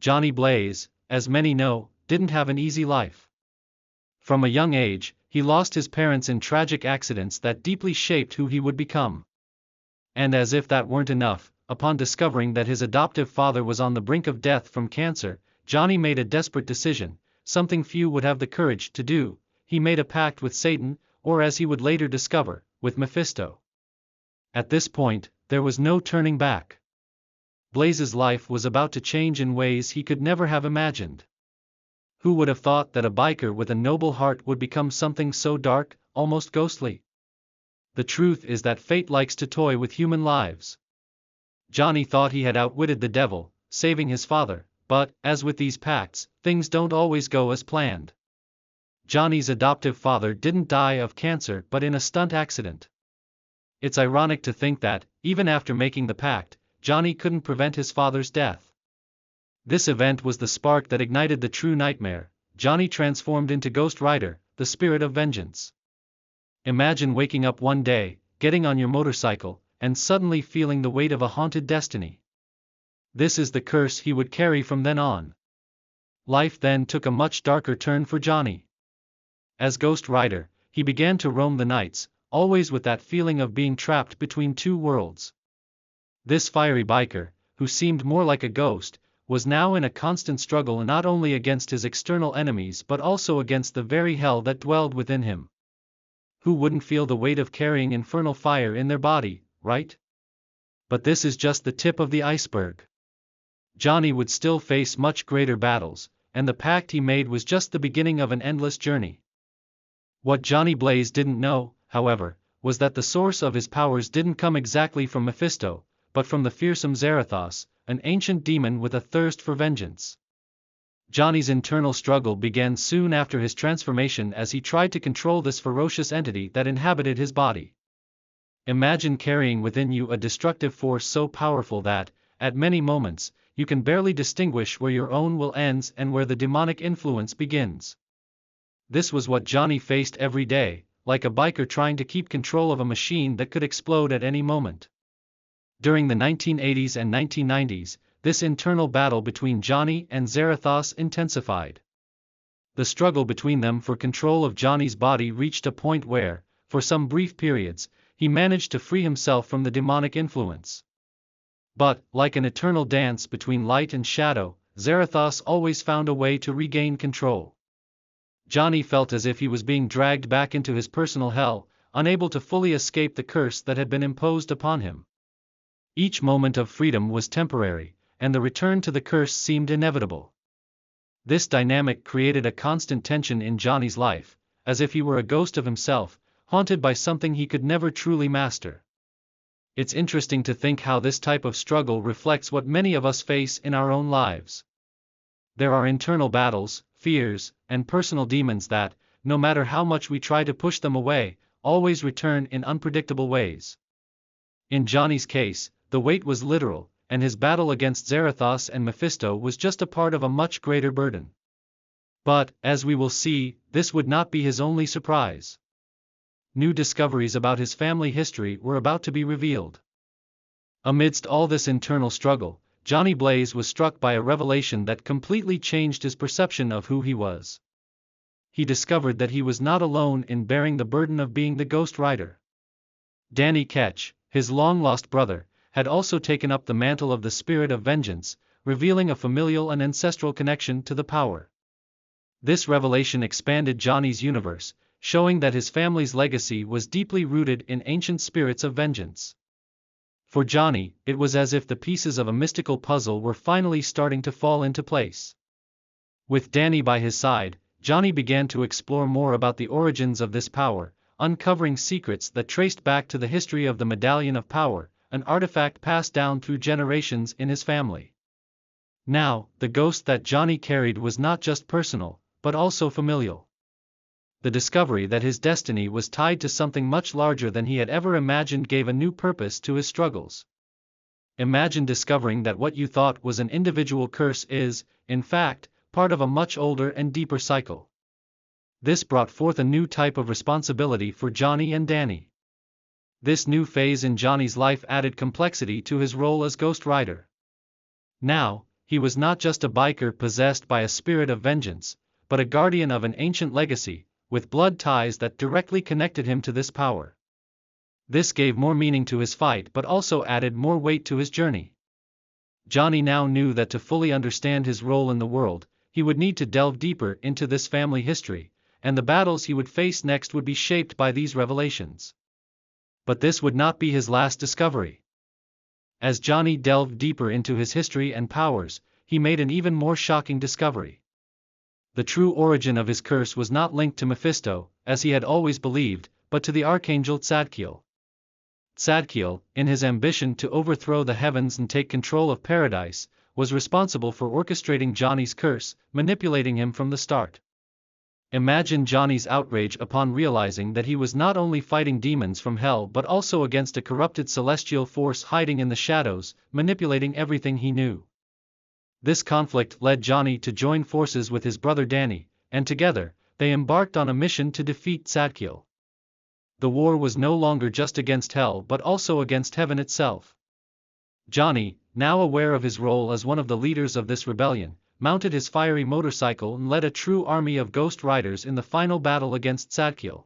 Johnny Blaze, as many know, didn't have an easy life. From a young age, he lost his parents in tragic accidents that deeply shaped who he would become. And as if that weren't enough, upon discovering that his adoptive father was on the brink of death from cancer, Johnny made a desperate decision, something few would have the courage to do. He made a pact with Satan, or as he would later discover, with Mephisto. At this point, there was no turning back. Blaze's life was about to change in ways he could never have imagined. Who would have thought that a biker with a noble heart would become something so dark, almost ghostly? The truth is that fate likes to toy with human lives. Johnny thought he had outwitted the devil, saving his father, but, as with these pacts, things don't always go as planned. Johnny's adoptive father didn't die of cancer but in a stunt accident. It's ironic to think that, even after making the pact, Johnny couldn't prevent his father's death. This event was the spark that ignited the true nightmare. Johnny transformed into Ghost Rider, the spirit of vengeance. Imagine waking up one day, getting on your motorcycle, and suddenly feeling the weight of a haunted destiny. This is the curse he would carry from then on. Life then took a much darker turn for Johnny. As Ghost Rider, he began to roam the nights, always with that feeling of being trapped between two worlds. This fiery biker, who seemed more like a ghost, was now in a constant struggle not only against his external enemies but also against the very hell that dwelled within him. Who wouldn't feel the weight of carrying infernal fire in their body, right? But this is just the tip of the iceberg. Johnny would still face much greater battles, and the pact he made was just the beginning of an endless journey. What Johnny Blaze didn't know, however, was that the source of his powers didn't come exactly from Mephisto, but from the fearsome Zarathos, an ancient demon with a thirst for vengeance. Johnny's internal struggle began soon after his transformation as he tried to control this ferocious entity that inhabited his body. Imagine carrying within you a destructive force so powerful that, at many moments, you can barely distinguish where your own will ends and where the demonic influence begins. This was what Johnny faced every day, like a biker trying to keep control of a machine that could explode at any moment. During the 1980s and 1990s, this internal battle between Johnny and Zarathos intensified. The struggle between them for control of Johnny's body reached a point where, for some brief periods, he managed to free himself from the demonic influence. But, like an eternal dance between light and shadow, Zarathos always found a way to regain control. Johnny felt as if he was being dragged back into his personal hell, unable to fully escape the curse that had been imposed upon him. Each moment of freedom was temporary, and the return to the curse seemed inevitable. This dynamic created a constant tension in Johnny's life, as if he were a ghost of himself, haunted by something he could never truly master. It's interesting to think how this type of struggle reflects what many of us face in our own lives. There are internal battles, fears, and personal demons that, no matter how much we try to push them away, always return in unpredictable ways. In Johnny's case, the weight was literal, and his battle against Zarathos and Mephisto was just a part of a much greater burden. But, as we will see, this would not be his only surprise. New discoveries about his family history were about to be revealed. Amidst all this internal struggle, Johnny Blaze was struck by a revelation that completely changed his perception of who he was. He discovered that he was not alone in bearing the burden of being the Ghost Rider. Danny Ketch, his long-lost brother, had also taken up the mantle of the spirit of vengeance, revealing a familial and ancestral connection to the power. This revelation expanded Johnny's universe, showing that his family's legacy was deeply rooted in ancient spirits of vengeance. For Johnny, it was as if the pieces of a mystical puzzle were finally starting to fall into place. With Danny by his side, Johnny began to explore more about the origins of this power, uncovering secrets that traced back to the history of the Medallion of Power, an artifact passed down through generations in his family. Now, the ghost that Johnny carried was not just personal, but also familial. The discovery that his destiny was tied to something much larger than he had ever imagined gave a new purpose to his struggles. Imagine discovering that what you thought was an individual curse is, in fact, part of a much older and deeper cycle. This brought forth a new type of responsibility for Johnny and Danny. This new phase in Johnny's life added complexity to his role as Ghost Rider. Now, he was not just a biker possessed by a spirit of vengeance, but a guardian of an ancient legacy, with blood ties that directly connected him to this power. This gave more meaning to his fight but also added more weight to his journey. Johnny now knew that to fully understand his role in the world, he would need to delve deeper into this family history, and the battles he would face next would be shaped by these revelations. But this would not be his last discovery. As Johnny delved deeper into his history and powers, he made an even more shocking discovery. The true origin of his curse was not linked to Mephisto, as he had always believed, but to the archangel Tzadkiel. Tzadkiel, in his ambition to overthrow the heavens and take control of paradise, was responsible for orchestrating Johnny's curse, manipulating him from the start. Imagine Johnny's outrage upon realizing that he was not only fighting demons from hell but also against a corrupted celestial force hiding in the shadows, manipulating everything he knew. This conflict led Johnny to join forces with his brother Danny, and together, they embarked on a mission to defeat Tzadkiel. The war was no longer just against hell but also against heaven itself. Johnny, now aware of his role as one of the leaders of this rebellion, mounted his fiery motorcycle and led a true army of Ghost Riders in the final battle against Tzadkiel.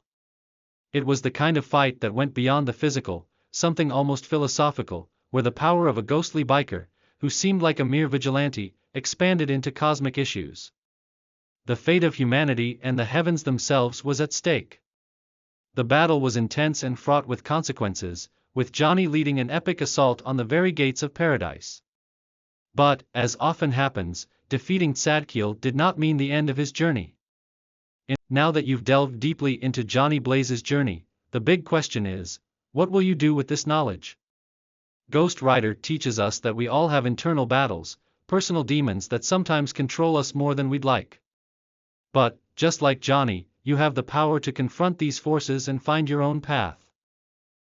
It was the kind of fight that went beyond the physical, something almost philosophical, where the power of a ghostly biker, who seemed like a mere vigilante, expanded into cosmic issues. The fate of humanity and the heavens themselves was at stake. The battle was intense and fraught with consequences, with Johnny leading an epic assault on the very gates of paradise. But, as often happens, defeating Tzadkiel did not mean the end of his journey. Now that you've delved deeply into Johnny Blaze's journey, the big question is, what will you do with this knowledge? Ghost Rider teaches us that we all have internal battles, personal demons that sometimes control us more than we'd like. But, just like Johnny, you have the power to confront these forces and find your own path.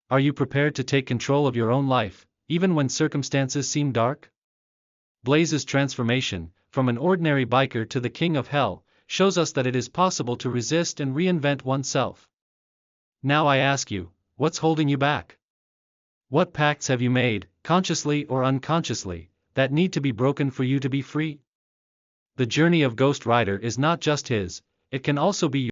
Are you prepared to take control of your own life, even when circumstances seem dark? Blaze's transformation, from an ordinary biker to the king of hell, shows us that it is possible to resist and reinvent oneself. Now I ask you, what's holding you back? What pacts have you made, consciously or unconsciously, that need to be broken for you to be free? The journey of Ghost Rider is not just his, it can also be yours.